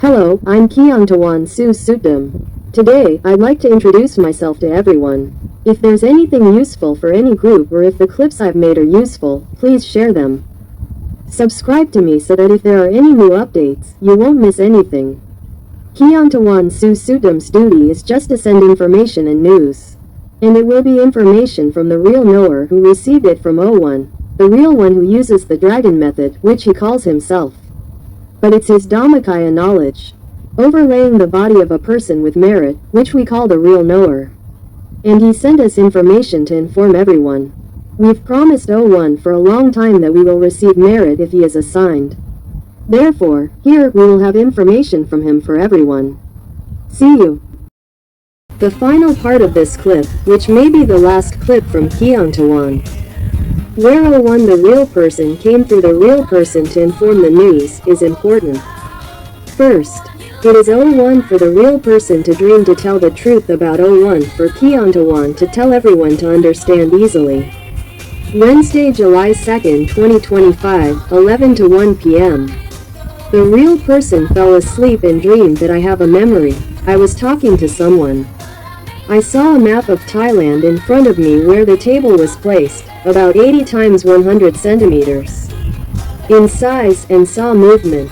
Hello, I'm Kiangtawan Susutam. Today, I'd like to introduce myself to everyone. If there's anything useful for any group or if the clips I've made are useful, please share them. Subscribe to me so that if there are any new updates, you won't miss anything. Kiangtawan Susutam's duty is just to send information and news. And it will be information from the real knower who received it from O1, the real one who uses the dragon method, which he calls himself. But it's his Dhammakaya knowledge, overlaying the body of a person with merit, which we call the real knower. And he sent us information to inform everyone. We've promised O1 for a long time that we will receive merit if he is assigned. Therefore, here we will have information from him for everyone. See you. The final part of this clip, which may be the last clip from Kiangtawan, where O1 the real person came through the real person to inform the news, is important. First, it is O1 for the real person to dream to tell the truth about O1 for Kiangtawan to tell everyone to understand easily. Wednesday, July 2nd, 2025, 11 to 1 p.m. The real person fell asleep and dreamed that I have a memory. I was talking to someone. I saw a map of Thailand in front of me where the table was placed, about 80 times 100 centimeters in size, and saw movement.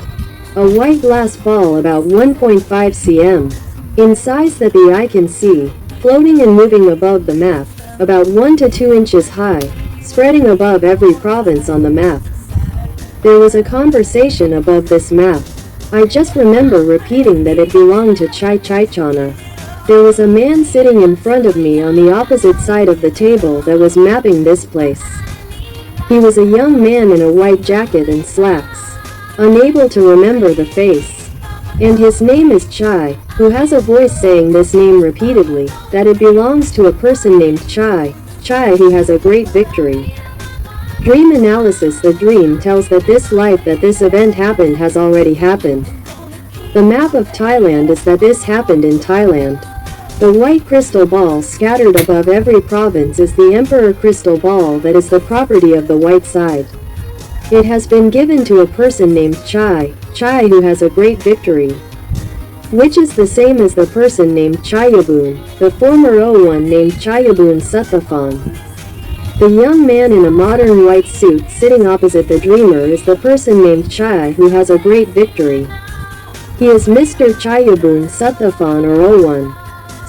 A white glass ball about 1.5 cm in size that the eye can see, floating and moving above the map, about 1 to 2 inches high, spreading above every province on the map. There was a conversation above this map. I just remember repeating that it belonged to Chana. There was a man sitting in front of me on the opposite side of the table that was mapping this place. He was a young man in a white jacket and slacks, unable to remember the face. And his name is Chai, who has a voice saying this name repeatedly, that it belongs to a person named Chai. Chai, he has a great victory. Dream analysis. The dream tells that this life that this event happened has already happened. The map of Thailand is that this happened in Thailand. The white crystal ball scattered above every province is the emperor crystal ball that is the property of the white side. It has been given to a person named Chai, who has a great victory, which is the same as the person named Chayabun, the former O1 named Chayabun Suthafan. The young man in a modern white suit sitting opposite the dreamer is the person named Chai who has a great victory. He is Mr. Chayabun Suthafan or O1.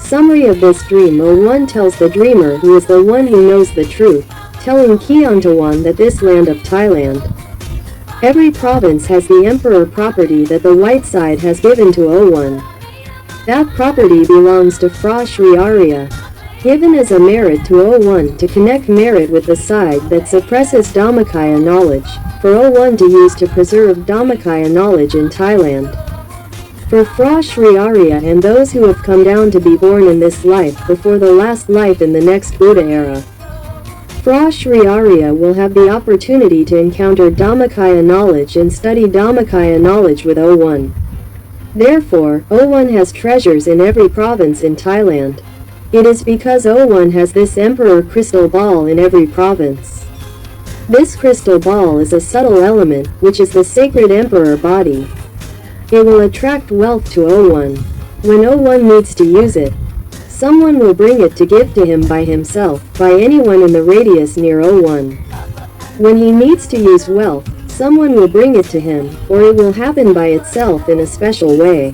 Summary of this dream. O1 tells the dreamer, who is the one who knows the truth, telling Kiangtawan that this land of Thailand, every province has the emperor property that the white side has given to O1. That property belongs to Fra Sri Arya, given as a merit to O1 to connect merit with the side that suppresses Dhammakaya knowledge, for O1 to use to preserve Dhammakaya knowledge in Thailand. For Fra Sri Arya and those who have come down to be born in this life before the last life in the next Buddha era, Fra Sri Arya will have the opportunity to encounter Dhammakaya knowledge and study Dhammakaya knowledge with O1. Therefore, O1 has treasures in every province in Thailand. It is because O1 has this emperor crystal ball in every province. This crystal ball is a subtle element, which is the sacred emperor body. It will attract wealth to O1. When O1 needs to use it, someone will bring it to give to him by himself, by anyone in the radius near O1. When he needs to use wealth, someone will bring it to him, or it will happen by itself in a special way,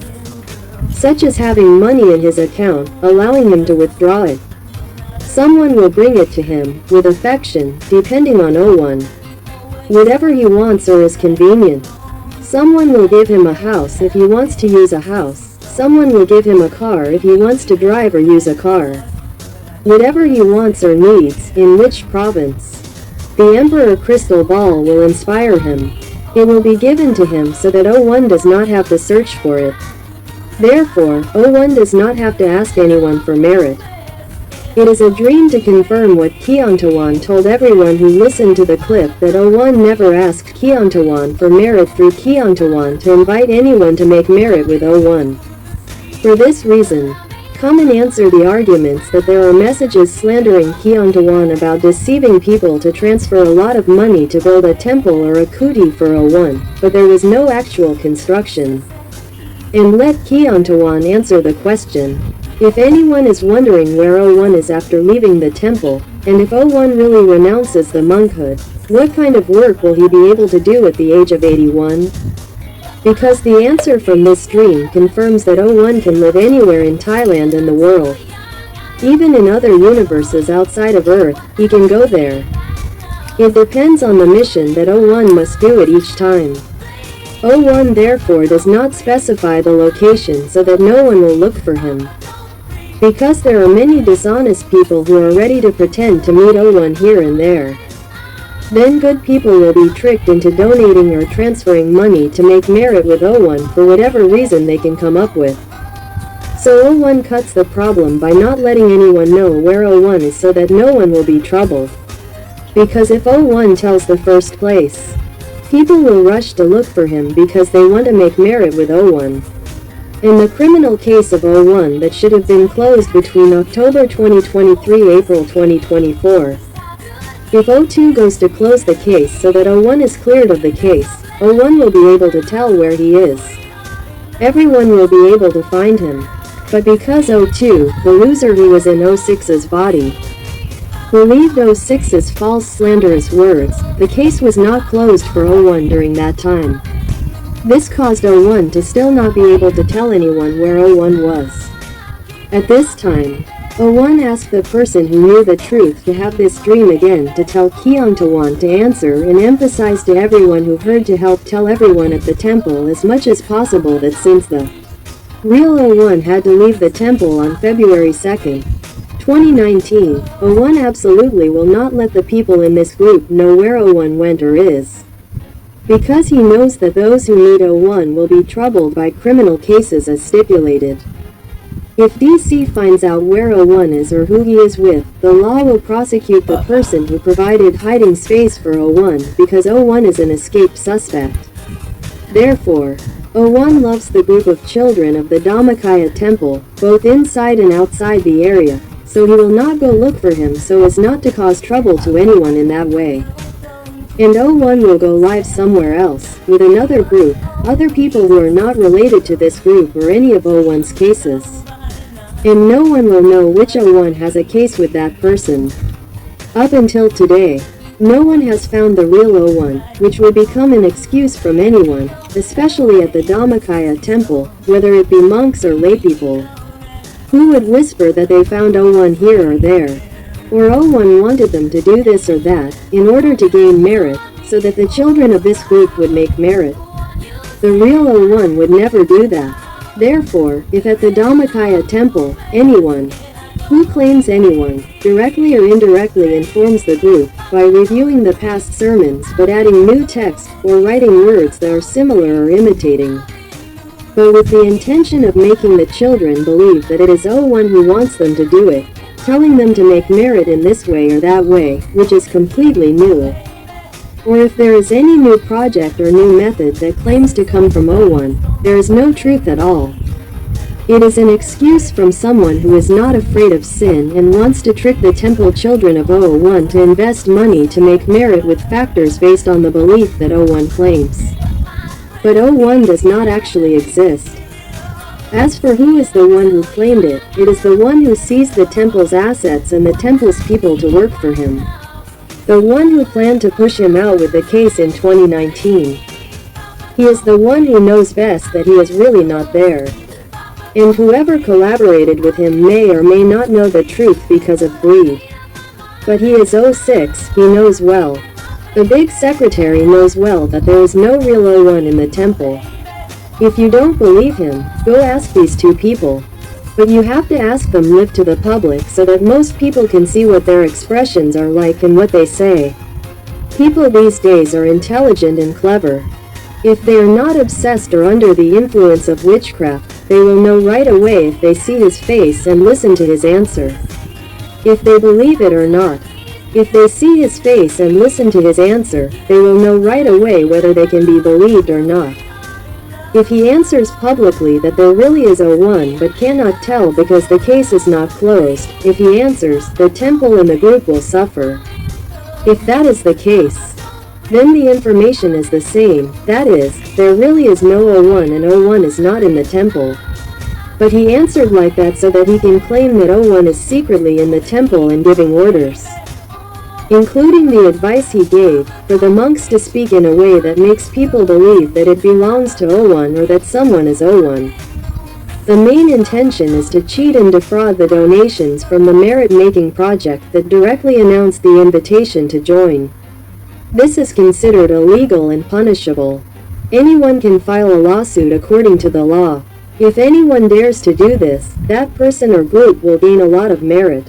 such as having money in his account, allowing him to withdraw it. Someone will bring it to him, with affection, depending on O1. Whatever he wants or is convenient. Someone will give him a house if he wants to use a house. Someone will give him a car if he wants to drive or use a car. Whatever he wants or needs, in which province, the emperor crystal ball will inspire him. It will be given to him so that O1 does not have to search for it. Therefore, O1 does not have to ask anyone for merit. It is a dream to confirm what Kiangtawan told everyone who listened to the clip, that O1 never asked Kiangtawan for merit through Kiangtawan to invite anyone to make merit with O1. For this reason, come and answer the arguments that there are messages slandering Kiangtawan about deceiving people to transfer a lot of money to build a temple or a kuti for O1, but there was no actual construction. and let Kiangtawan answer the question. If anyone is wondering where O1 is after leaving the temple, and if O1 really renounces the monkhood, what kind of work will he be able to do at the age of 81? Because the answer from this dream confirms that O1 can live anywhere in Thailand and the world. Even in other universes outside of Earth, he can go there. It depends on the mission that O1 must do at each time. O1 therefore does not specify the location so that no one will look for him. Because there are many dishonest people who are ready to pretend to meet O1 here and there. Then good people will be tricked into donating or transferring money to make merit with O1 for whatever reason they can come up with. So O1 cuts the problem by not letting anyone know where O1 is so that no one will be troubled. Because if O1 tells the first place, people will rush to look for him because they want to make merit with O1. In the criminal case of O1 that should have been closed between October 2023 April 2024. If O2 goes to close the case so that O1 is cleared of the case, O1 will be able to tell where he is. Everyone will be able to find him. But because O2, the loser who was in O6's body, believed O6's false slanderous words, the case was not closed for O1 during that time. This caused O1 to still not be able to tell anyone where O1 was. At this time, O1 asked the person who knew the truth to have this dream again to tell Kiangtawan to answer and emphasize to everyone who heard to help tell everyone at the temple as much as possible that since the real O1 had to leave the temple on February 2nd, 2019, O1 absolutely will not let the people in this group know where O1 went or is. Because he knows that those who meet O1 will be troubled by criminal cases as stipulated. If DC finds out where O1 is or who he is with, the law will prosecute the person who provided hiding space for O1 because O1 is an escaped suspect. Therefore, O1 loves the group of children of the Dhammakaya temple, both inside and outside the area, so he will not go look for him so as not to cause trouble to anyone in that way. And O1 will go live somewhere else, with another group, other people who are not related to this group or any of O1's cases. And no one will know which O1 has a case with that person. Up until today, no one has found the real O1, which will become an excuse from anyone, especially at the Dhammakaya temple, whether it be monks or laypeople, who would whisper that they found O1 here or there. Or O1 wanted them to do this or that, in order to gain merit, so that the children of this group would make merit. The real O1 would never do that. Therefore, if at the Dhammakaya temple, anyone, who claims anyone, directly or indirectly informs the group, by reviewing the past sermons but adding new text, or writing words that are similar or imitating, but with the intention of making the children believe that it is O1 who wants them to do it, telling them to make merit in this way or that way, which is completely new. Or if there is any new project or new method that claims to come from O1, there is no truth at all. It is an excuse from someone who is not afraid of sin and wants to trick the temple children of O1 to invest money to make merit with factors based on the belief that O1 claims. But O1 does not actually exist. As for who is the one who claimed it, it is the one who seized the temple's assets and the temple's people to work for him. The one who planned to push him out with the case in 2019. He is the one who knows best that he is really not there. And whoever collaborated with him may or may not know the truth because of greed. But he is O6, he knows well. The big secretary knows well that there is no real O1 in the temple. If you don't believe him, go ask these two people. But you have to ask them live to the public so that most people can see what their expressions are like and what they say. People these days are intelligent and clever. If they are not obsessed or under the influence of witchcraft, they will know right away if they see his face and listen to his answer. If they believe it or not. If they see his face and listen to his answer, they will know right away whether they can be believed or not. If he answers publicly that there really is O1 but cannot tell because the case is not closed, if he answers, the temple and the group will suffer. If that is the case, then the information is the same, that is, there really is no O1 and O1 is not in the temple. But he answered like that so that he can claim that O1 is secretly in the temple and giving orders, including the advice he gave, for the monks to speak in a way that makes people believe that it belongs to O1 or that someone is O1. The main intention is to cheat and defraud the donations from the merit-making project that directly announced the invitation to join. This is considered illegal and punishable. Anyone can file a lawsuit according to the law. If anyone dares to do this, that person or group will gain a lot of merit.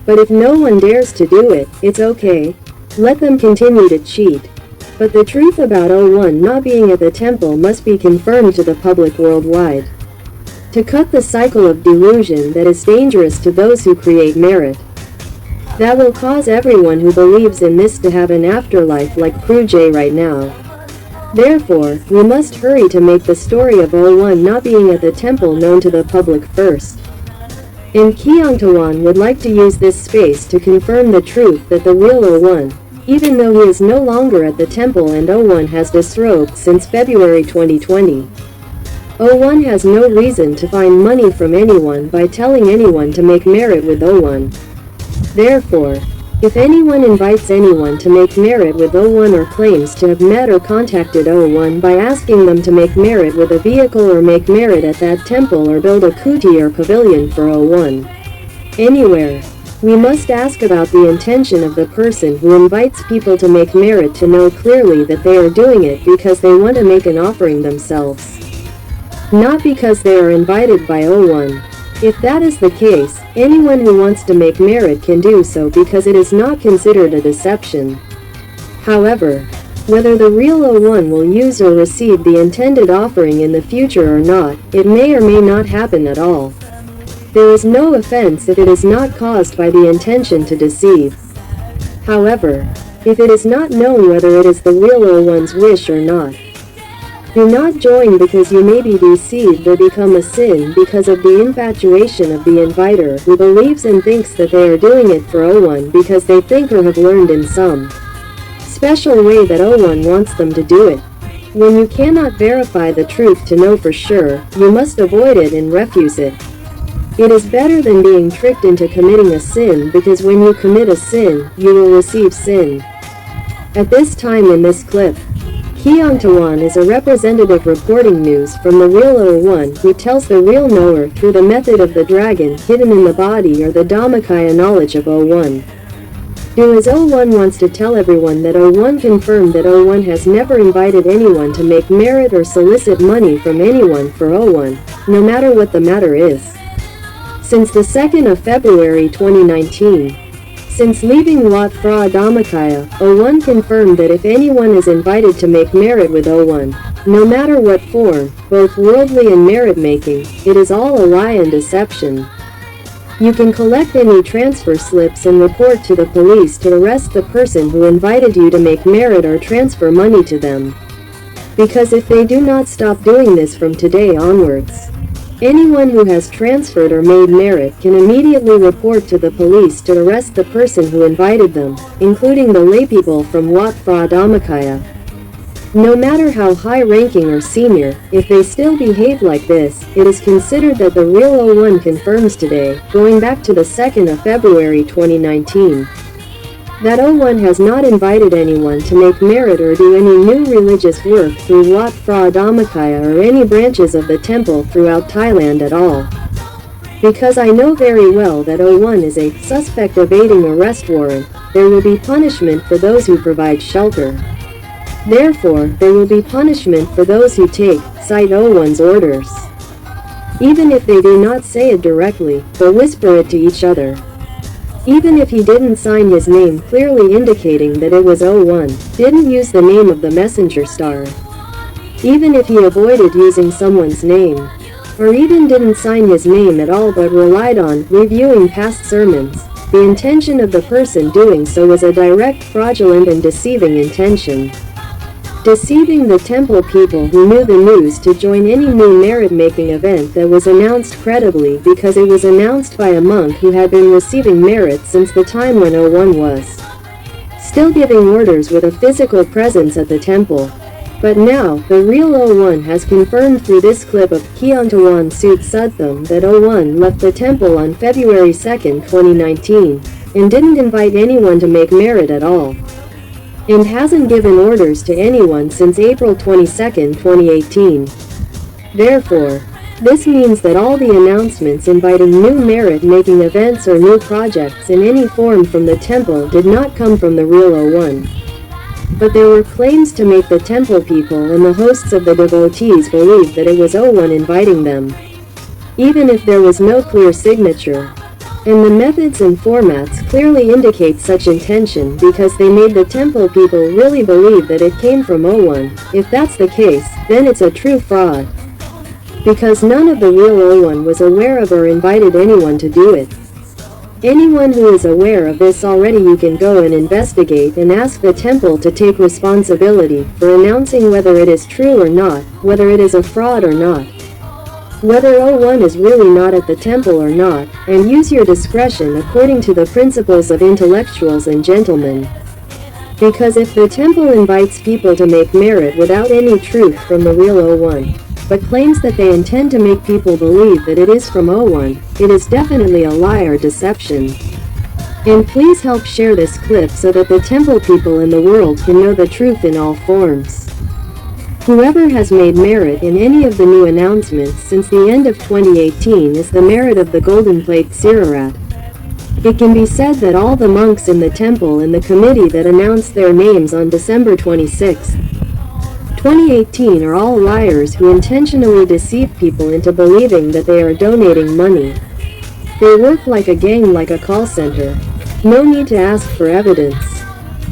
But if no one dares to do it, it's okay. Let them continue to cheat. But the truth about O1 not being at the temple must be confirmed to the public worldwide, to cut the cycle of delusion that is dangerous to those who create merit. That will cause everyone who believes in this to have an afterlife like Crew J right now. Therefore, we must hurry to make the story of O1 not being at the temple known to the public first. And Kiangtawan would like to use this space to confirm the truth that the real O1, even though he is no longer at the temple and O1 has disrobed since February 2020. O1 has no reason to find money from anyone by telling anyone to make merit with O1. Therefore, if anyone invites anyone to make merit with O1 or claims to have met or contacted O1 by asking them to make merit with a vehicle or make merit at that temple or build a kuti or pavilion for O1 anywhere, we must ask about the intention of the person who invites people to make merit to know clearly that they are doing it because they want to make an offering themselves, not because they are invited by O1. If that is the case, anyone who wants to make merit can do so because it is not considered a deception. However, whether the real O1 will use or receive the intended offering in the future or not, it may or may not happen at all. There is no offense if it is not caused by the intention to deceive. However, if it is not known whether it is the real O1's wish or not, do not join because you may be deceived or become a sin because of the infatuation of the inviter who believes and thinks that they are doing it for O1 because they think or have learned in some special way that O1 wants them to do it. When you cannot verify the truth to know for sure, you must avoid it and refuse it. It is better than being tricked into committing a sin because when you commit a sin, you will receive sin. At this time in this clip, Kiangtawan is a representative reporting news from the real O1 who tells the real knower through the method of the dragon hidden in the body or the Dhammakaya knowledge of O1. Do as O1 wants to tell everyone that O1 confirmed that O1 has never invited anyone to make merit or solicit money from anyone for O1, no matter what the matter is. Since the 2nd of February 2019, since leaving Wat Phra Dhammakaya, O1 confirmed that if anyone is invited to make merit with O1, no matter what form, both worldly and merit-making, it is all a lie and deception. You can collect any transfer slips and report to the police to arrest the person who invited you to make merit or transfer money to them. Because if they do not stop doing this from today onwards, anyone who has transferred or made merit can immediately report to the police to arrest the person who invited them, including the laypeople from Wat Phra Dhammakaya. No matter how high-ranking or senior, if they still behave like this, it is considered that the real O1 confirms today, going back to the 2nd of February 2019, that O1 has not invited anyone to make merit or do any new religious work through Wat Phra Dhammakaya or any branches of the temple throughout Thailand at all. Because I know very well that O1 is a suspect evading arrest warrant, there will be punishment for those who provide shelter. Therefore, there will be punishment for those who cite O1's orders. Even if they do not say it directly, but whisper it to each other. Even if he didn't sign his name clearly indicating that it was O1, didn't use the name of the messenger star. Even if he avoided using someone's name, or even didn't sign his name at all but relied on reviewing past sermons, the intention of the person doing so was a direct fraudulent and deceiving intention. Deceiving the temple people who knew the news to join any new merit-making event that was announced credibly because it was announced by a monk who had been receiving merit since the time when O1 was still giving orders with a physical presence at the temple. But now, the real O1 has confirmed through this clip of Kiangtawan Sutsudtham that O1 left the temple on February 2, 2019, and didn't invite anyone to make merit at all, and hasn't given orders to anyone since April 22, 2018. Therefore, this means that all the announcements inviting new merit-making events or new projects in any form from the temple did not come from the real O1. But there were claims to make the temple people and the hosts of the devotees believe that it was O1 inviting them, even if there was no clear signature. And the methods and formats clearly indicate such intention because they made the temple people really believe that it came from O1. If that's the case, then it's a true fraud, because none of the real O1 was aware of or invited anyone to do it. Anyone who is aware of this already, you can go and investigate and ask the temple to take responsibility for announcing whether it is true or not, whether it is a fraud or not, whether O1 is really not at the temple or not, and use your discretion according to the principles of intellectuals and gentlemen. Because if the temple invites people to make merit without any truth from the real O1, but claims that they intend to make people believe that it is from O1, it is definitely a lie or deception. And please help share this clip so that the temple people in the world can know the truth in all forms. Whoever has made merit in any of the new announcements since the end of 2018 is the merit of the golden plate Sirarat. It can be said that all the monks in the temple and the committee that announced their names on December 26, 2018 are all liars who intentionally deceive people into believing that they are donating money. They work like a gang, like a call center. No need to ask for evidence.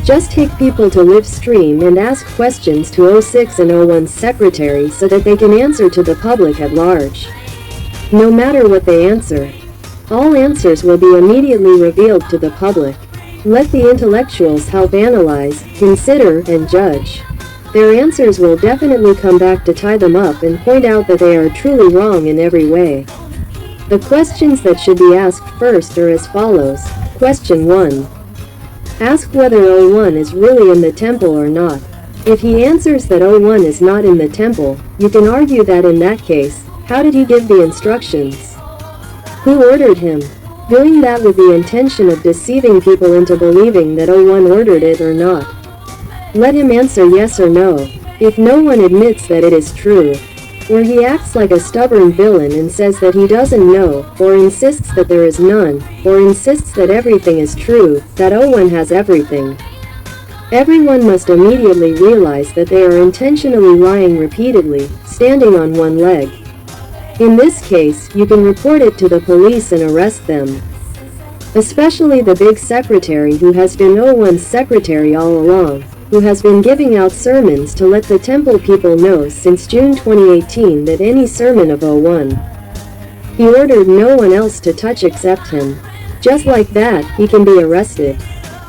Just take people to live stream and ask questions to 06 and 01's secretary so that they can answer to the public at large. No matter what they answer, all answers will be immediately revealed to the public. Let the intellectuals help analyze, consider, and judge. Their answers will definitely come back to tie them up and point out that they are truly wrong in every way. The questions that should be asked first are as follows. Question 1. Ask whether O1 is really in the temple or not. If he answers that O1 is not in the temple, you can argue that in that case, how did he give the instructions? Who ordered him? Doing that with the intention of deceiving people into believing that O1 ordered it or not. Let him answer yes or no. If no one admits that it is true, or he acts like a stubborn villain and says that he doesn't know, or insists that there is none, or insists that everything is true, that O1 has everything, everyone must immediately realize that they are intentionally lying repeatedly, standing on one leg. In this case, you can report it to the police and arrest them. Especially the big secretary who has been O1's secretary all along, who has been giving out sermons to let the temple people know since June 2018 that any sermon of O1, he ordered no one else to touch except him. Just like that, he can be arrested.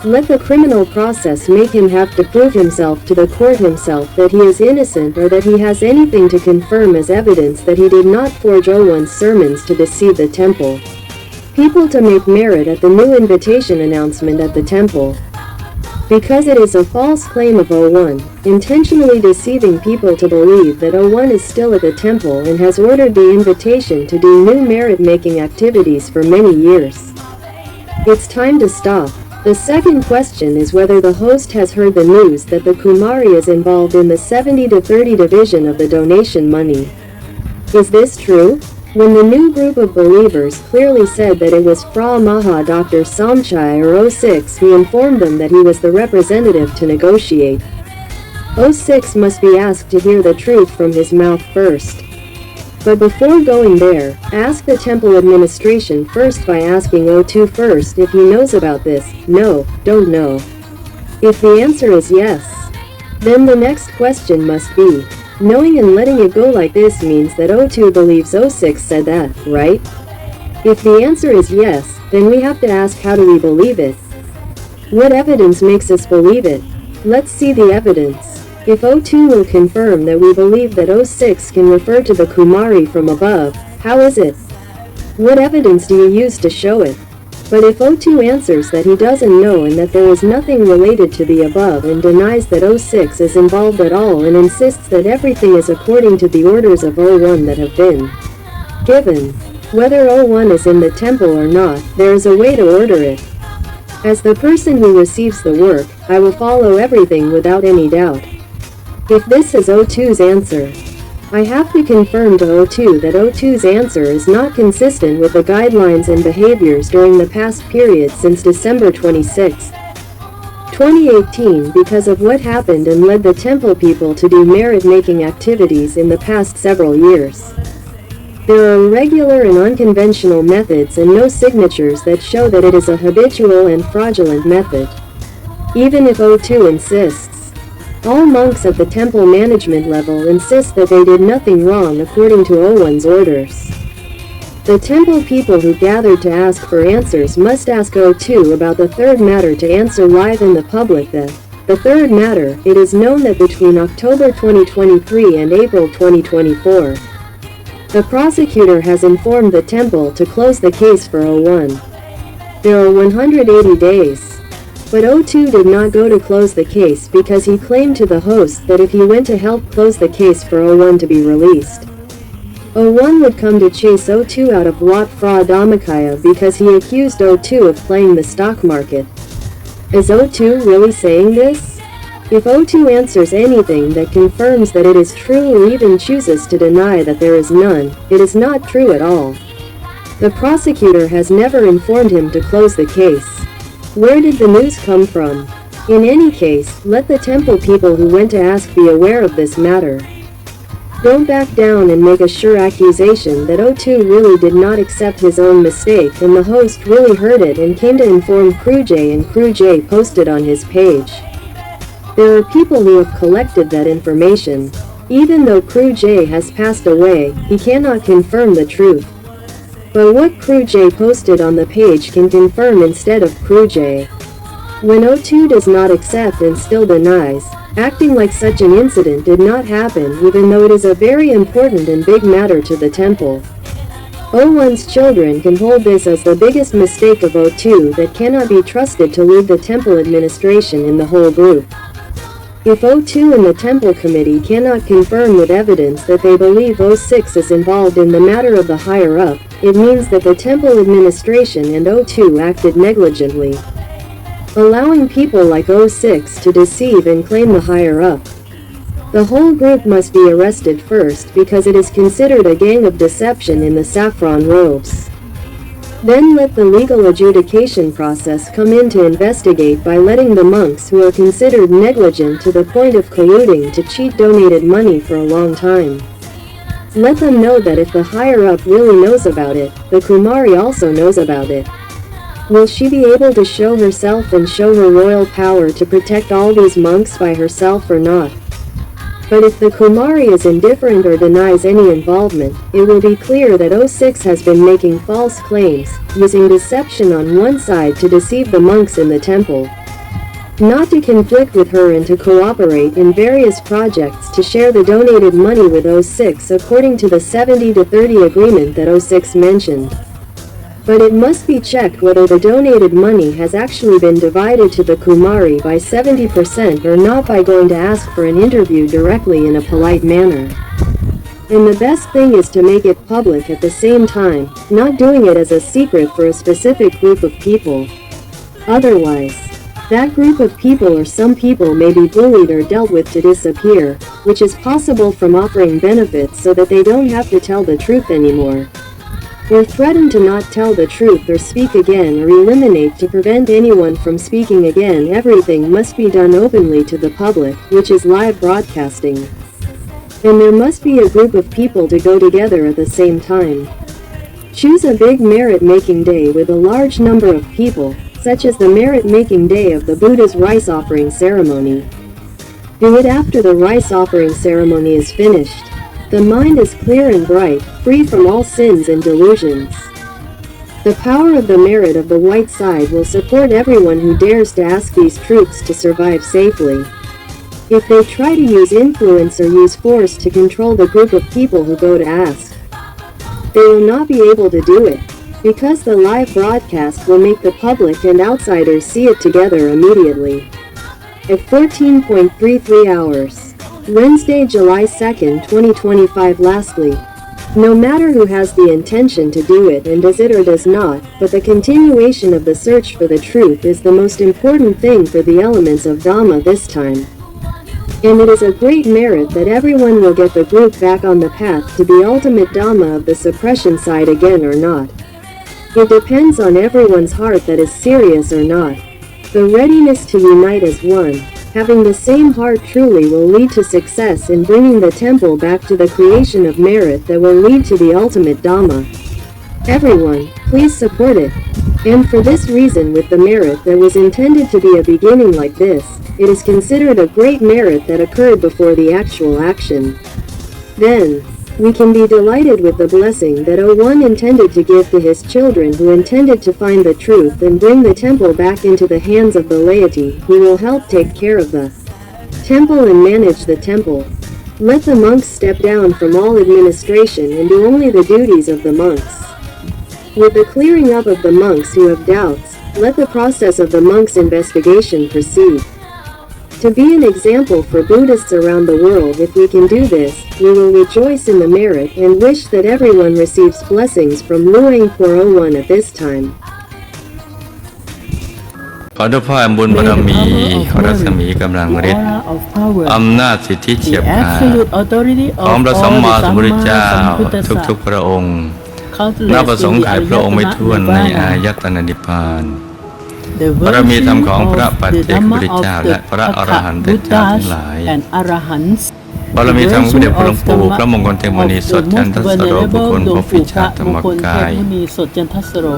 Let the criminal process make him have to prove himself to the court himself that he is innocent or that he has anything to confirm as evidence that he did not forge O1's sermons to deceive the temple people to make merit at the new invitation announcement at the temple. Because it is a false claim of O1, intentionally deceiving people to believe that O1 is still at the temple and has ordered the invitation to do new merit-making activities for many years. It's time to stop. The second question is whether the host has heard the news that the Kumari is involved in the 70-30 division of the donation money. Is this true? When the new group of believers clearly said that it was Fra Maha Dr. Somchai or 06 who informed them that he was the representative to negotiate, 06 must be asked to hear the truth from his mouth first. But before going there, ask the temple administration first by asking O2 first if he knows about this. No, don't know. If the answer is yes, then the next question must be, knowing and letting it go like this means that O2 believes 06 said that, right? If the answer is yes, then we have to ask, how do we believe it? What evidence makes us believe it? Let's see the evidence. If O2 will confirm that we believe that 06 can refer to the Kumari from above, how is it? What evidence do you use to show it? But if O2 answers that he doesn't know and that there is nothing related to the above and denies that O6 is involved at all and insists that everything is according to the orders of O1 that have been given, whether O1 is in the temple or not, there is a way to order it. As the person who receives the work, I will follow everything without any doubt. If this is O2's answer, I have to confirm to O2 that O2's answer is not consistent with the guidelines and behaviors during the past period since December 26, 2018 because of what happened and led the temple people to do merit-making activities in the past several years. There are irregular and unconventional methods and no signatures that show that it is a habitual and fraudulent method. Even if O2 insists, all monks at the temple management level insist that they did nothing wrong according to O1's orders. The temple people who gathered to ask for answers must ask O2 about the third matter to answer live in the public that, the third matter, it is known that between October 2023 and April 2024, the prosecutor has informed the temple to close the case for O1. There are 180 days. But O2 did not go to close the case because he claimed to the host that if he went to help close the case for O1 to be released, O1 would come to chase O2 out of Wat Phra Dhammakaya because he accused O2 of playing the stock market. Is O2 really saying this? If O2 answers anything that confirms that it is true or even chooses to deny that there is none, it is not true at all. The prosecutor has never informed him to close the case. Where did the news come from? In any case, let the temple people who went to ask be aware of this matter. Don't back down and make a sure accusation that O2 really did not accept his own mistake and the host really heard it and came to inform Crew J and Crew J posted on his page. There are people who have collected that information. Even though Crew J has passed away, he cannot confirm the truth. But what Crew J posted on the page can confirm instead of Crew J. When O2 does not accept and still denies, acting like such an incident did not happen even though it is a very important and big matter to the temple. O1's children can hold this as the biggest mistake of O2 that cannot be trusted to lead the temple administration in the whole group. If O2 and the temple committee cannot confirm with evidence that they believe O6 is involved in the matter of the higher-up, it means that the temple administration and O2 acted negligently, allowing people like O6 to deceive and claim the higher-up. The whole group must be arrested first because it is considered a gang of deception in the saffron robes. Then let the legal adjudication process come in to investigate by letting the monks who are considered negligent to the point of colluding to cheat donated money for a long time. Let them know that if the higher-up really knows about it, the Kumari also knows about it. Will she be able to show herself and show her royal power to protect all these monks by herself or not? But if the Kumari is indifferent or denies any involvement, it will be clear that O6 has been making false claims, using deception on one side to deceive the monks in the temple, not to conflict with her and to cooperate in various projects to share the donated money with O6 according to the 70-30 agreement that O6 mentioned. But it must be checked whether the donated money has actually been divided to the Kumari by 70% or not by going to ask for an interview directly in a polite manner. And the best thing is to make it public at the same time, not doing it as a secret for a specific group of people. Otherwise, that group of people or some people may be bullied or dealt with to disappear, which is possible from offering benefits so that they don't have to tell the truth anymore, or threaten to not tell the truth or speak again or eliminate to prevent anyone from speaking again. Everything must be done openly to the public, which is live broadcasting. And there must be a group of people to go together at the same time. Choose a big merit-making day with a large number of people, such as the merit-making day of the Buddha's rice offering ceremony. Do it after the rice offering ceremony is finished. The mind is clear and bright, free from all sins and delusions. The power of the merit of the white side will support everyone who dares to ask these truths to survive safely. If they try to use influence or use force to control the group of people who go to ask, they will not be able to do it. because the live broadcast will make the public and outsiders see it together immediately. At 14.33 hours. Wednesday, July 2nd, 2025. Lastly, no matter who has the intention to do it and does it or does not, but the continuation of the search for the truth is the most important thing for the elements of Dhamma this time. And it is a great merit that everyone will get the group back on the path to the ultimate Dhamma of the suppression side again or not. It depends on everyone's heart that is serious or not. The readiness to unite as one, having the same heart truly will lead to success in bringing the temple back to the creation of merit that will lead to the ultimate Dhamma. Everyone, please support it. And for this reason, with the merit that was intended to be a beginning like this, it is considered a great merit that occurred before the actual action. Then, we can be delighted with the blessing that O1 intended to give to his children who intended to find the truth and bring the temple back into the hands of the laity who will help take care of the temple and manage the temple. Let the monks step down from all administration and do only the duties of the monks. With the clearing up of the monks who have doubts, let the process of the monks' investigation proceed. To be an example for Buddhists around the world, if we can do this, we will rejoice in the merit and wish that everyone receives blessings from Luang Por O1 at this time. ขอด้วยพระบุญบารมีของรัศมีกำลังฤทธิ์อำนาจสิทธิเฉียบขาดของพระสัมมาสัมพุทธเจ้าทุกๆพระองค์นับประสงค์ขายพระองค์ไม่ถ้วนในอายตนะนิพพานบารมีธรรมของพระปัจเจกพุทธเจ้าและพระอรหันตเจ้าทั้งหลายบารมีธรรมของเดชพระหลวงปู่พระมงคลเทพมุนีสดจันทสโรบุคคลของปิชาธรรมกาย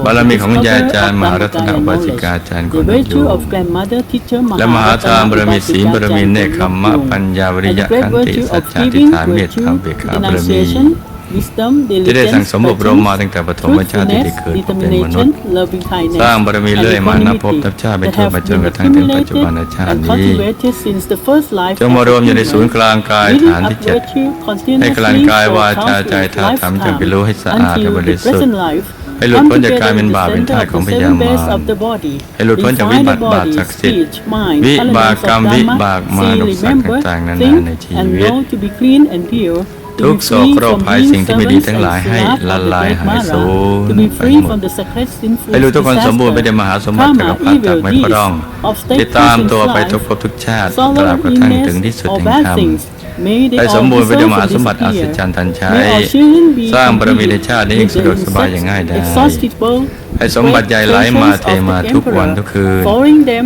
บารมีของยายอาจารย์มหารัตนอุบาสิกาจารย์คนอยู่และมหาทานบารมีศีลบารมีเนคขมะปัญญาวิริยะขันติสัจจะทิฏฐานเมตตาเบกขาบารมีที่ได้สั่งสมอบรมมาตั้งแต่ปฐมชาติที่ได้เกิดเป็นมนุษย์สร้างบารมีเลื่อยมานับพบนับชาติเป็นทั่วมาจนกระทั่งถึงปัจจุบันชาตินี้จงมารวมอยู่ในศูนย์กลางกายฐานที่7ให้กลางกายวาจาใจธาตุธรรมจงเป็นรู้ให้สะอาดและบริสุทธิ์ให้หลุดพ้นจากการเป็นบาปเป็นทาสของพยามารให้หลุดพ้นจากวิบัติบาปศักดิ์สิทธิ์วิบากกรรมวิบากมารอุปสรรคต่างๆนานาในชีวิตทุกโศกโรคภัยสิ่งที่ไม่ดีทั้งหลายให้ละลายหายสูญไปหมดให้รู้ทุกคนสมบูรณ์ไปด้วยมหาสมบัติจักรพรรดิจากไม่พร่องติดตามตัวไปทุกภพทุกชาติตราบกระทั่งถึงที่สุดแห่งธรรมให้สมบูรณ์ไปด้วยมหาสมบัติอัศจรรย์ทันใช้สร้างบารมีในชาตินี้อย่างสะดวกสบายอย่างง่ายดายให้สมบัติใหญ่ไหลมาเทมาทุกวันทุกคืน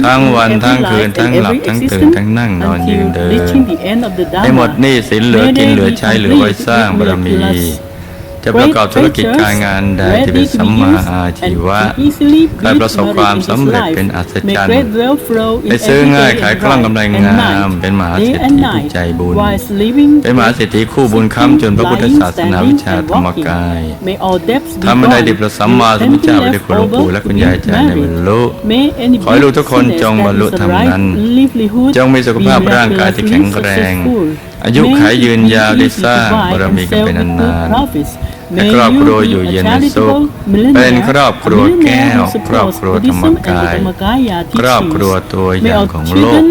ทั้งวันทั้งคืนทั้งหลับทั้งตื่นทั้งนั่งนอนยืนเดินให้หมดหนี้สินเหลือกินเหลือใช้เหลือไว้สร้างบารมีจะประกอบธุรกิจการงานใดที่เป็นสัมมาอาชีวะใครประสบความสำเร็จเป็นอัศจรรย์ให้ซื้อง่ายขายคล่องกำไรงามเป็นมหาเศรษฐีผู้ใจบุญเป็นมหาเศรษฐีคู่บุญค้ำจนพระพุทธศาสนาวิชาธรรมกายทำไม่ได้ดิบพระสัมมาสัมพุทธเจ้าได้คุณหลวงปู่และคุณยายอาจารย์ในบรรลุขอให้ลูกทุกคนจงบรรลุธรรมนั้นจงมีสุขภาพร่างกายที่แข็งแรงอายุขัยยืนยาวได้สร้างบารมีกันเป็นนานๆให้ครอบครัวอยู่เย็นเป็นสุขเป็นครอบครัวแก้วครอบครัวธรรมกายครอบครัวตัวอย่างของโลก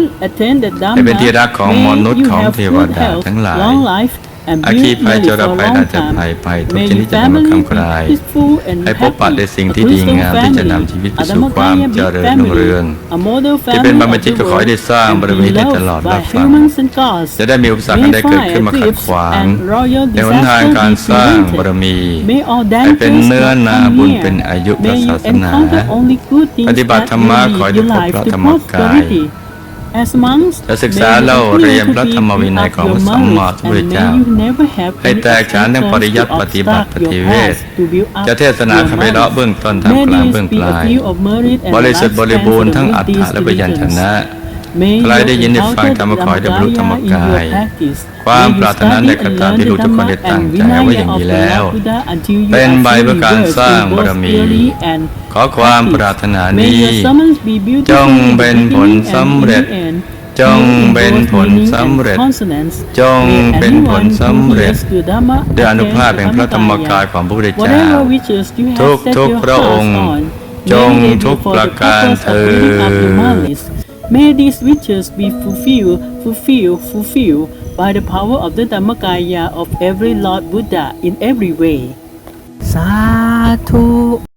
ให้เป็นที่รักของมนุษย์ของเทวดาทั้งหลายอาคีภัยโจรภัยอาจจะภัยไปทุกชนิดจะนำมาคำคลายให้พบปะในสิ่งที่ดีงามที่จะนำชีวิตไปสู่ความเจริญรุ่งเรืองที่เป็นบรรพชิตก็ขอให้ได้สร้างบารมีได้ตลอดรับฟังจะได้มีอุปสรรคใดเกิดขึ้นมาขัดขวางในหนทางการสร้างบารมีให้เป็นเนื้อนาบุญเป็นอายุพระศาสนาปฏิบัติธรรมะขอให้ได้พบพระธรรมกายจะศึกษาเล่าเรียนพระธรรมวินัยของพระสัมมาสัมพุทธเจ้าให้แตกฉานทั้งปริยัติปฏิบัติปฏิเวทจะเทศนาคำไพเราะเบื้องต้นท่ามกลางเบื้องปลายบริสุทธิ์บริบูรณ์ทั้งอัตถะและพยัญชนะใครได้ยินได้ฟังธรรมขอให้ได้บรรลุธรรมกายความปรารถนาในกระตามที่รู้ทุกคนได้ตั้งใจไว้อย่างนี้แล้วเป็นใบเพื่อการสร้างบารมีขอความปรารถนานี้จงเป็นผลสำเร็จจ จงเป็นผลสำเร็จจงเป็นผลสำเร็จด้วยอานุภาพแห่งพระธรรมกายของพระพุทธเจ้าทุกพระองค์จงทุกประการเถิด May these wishes be fulfilled by the power of the Dhammakaya of every Lord Buddha in every way. สาธุ